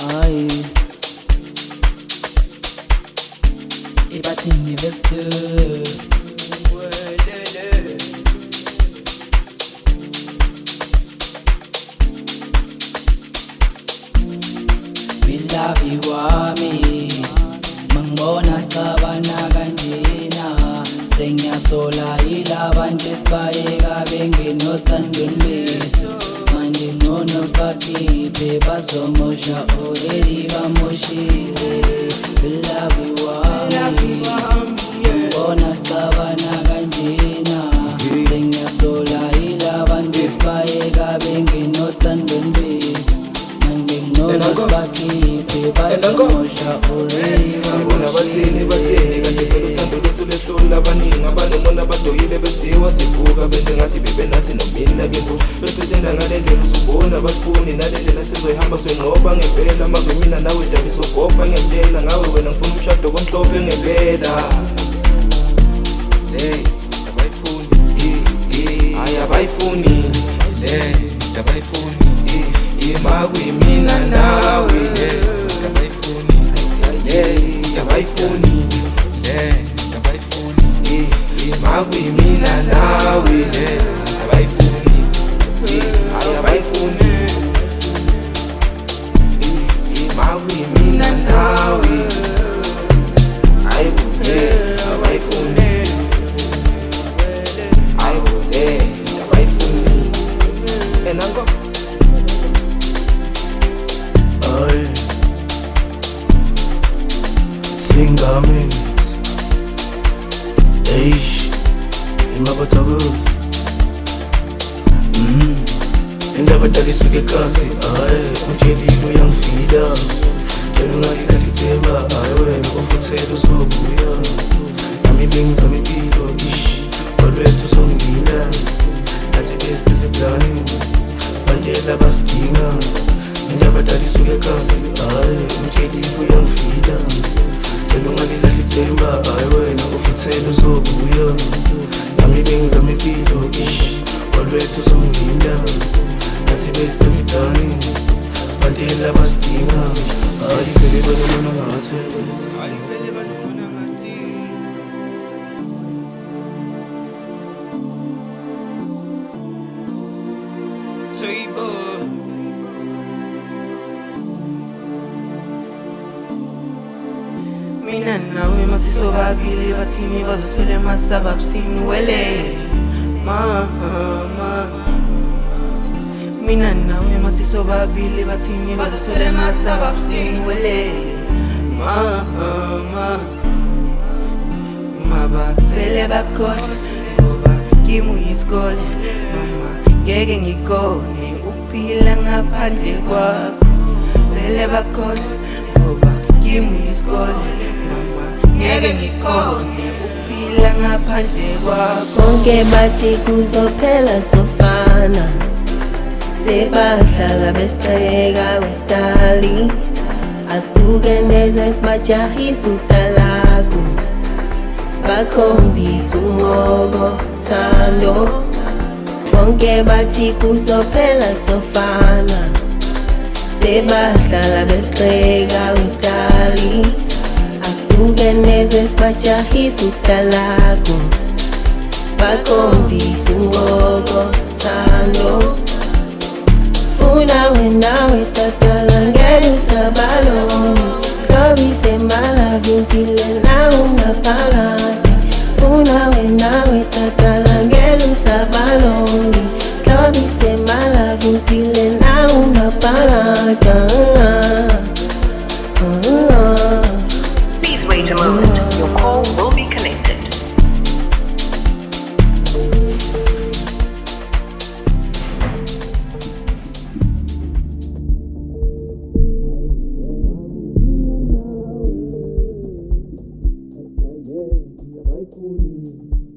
Aye, ibathini besitu. Bilabi wami mangibona sicabana kanjena sengiyasola ilabantu esibayeka bengenothandweni bethu manje ngcono sibakhiphe bazomosha already bamoshile. Bilabi wami mangibona sicabana kanjena sengiyasola ilabantu esibayeka bengenothandweni bethu bathini kanti phela uthando lwethu lehlula abaningi abanomona badoyile besiwa sivuka benze ngathi bebenathi nomina kinto besithinda ngale ndlela uzubona basifuni nale ndlela sizoyihamba soyinqoba ngempela makwe mina nawe dabi sogopha ngempela ngawe wena ngifuna umshado komhlophe ngempela. Hey, abayifuni hayi abayifuni le abayifuni makwe mina nawe abayifuni abayifuni abayifuni makwe mina nawe abayifuni abayifuni makwe mina nawe ayibuye abayifuni ayibuye abayifuni enango Singami eish imabathaku indaba takisuke kasi aye ujelile uyangifila tshela ungalilahithemba aye wena ufuthela uzobuya nami bengizama impilo ish walwethu uzongina nathi besithethe plani sibandela basidinga indaba takisuke kasi aye ujelile uyangifila tshela ungalilahithemba aye wena ufuthela uzobuya nami bengizama impilo ish walwethu uzongina nathi besithandani sibandela basidinga alivele banobona ngathi mina nawe masisobabili bathini bazoswele masaba busini wele mama mina nawe masisobabili bathini bazoswele masaba busini wele mama mabavele bakhohle ngoba kimi uyisikole mama ngeke ngikone ukuphila ngaphandle kwakho vele bakhohle ngoba kimi uyisikole ngeke ngikone ukuphila ngaphandle kwakho. Bonke bathi kuzophela sofana sebahlala besiceka wedali asituke neze sibajahisa utalagu sibakhombisa umoko thando. Bonke bathi kuzophela sofana sebahlala besiceka wedali asituke neze sibajahisa utalagu sibakhombisa umoko thando. Funa wenawe tatala ngeke usabaloni hlobise malavi impilo nawe ungaphakathi. Funa wenawe tatala ngeke usabaloni hlobise malavi impilo nawe ungaphakathi. Please wait a moment. Your call will be connected. abayifuni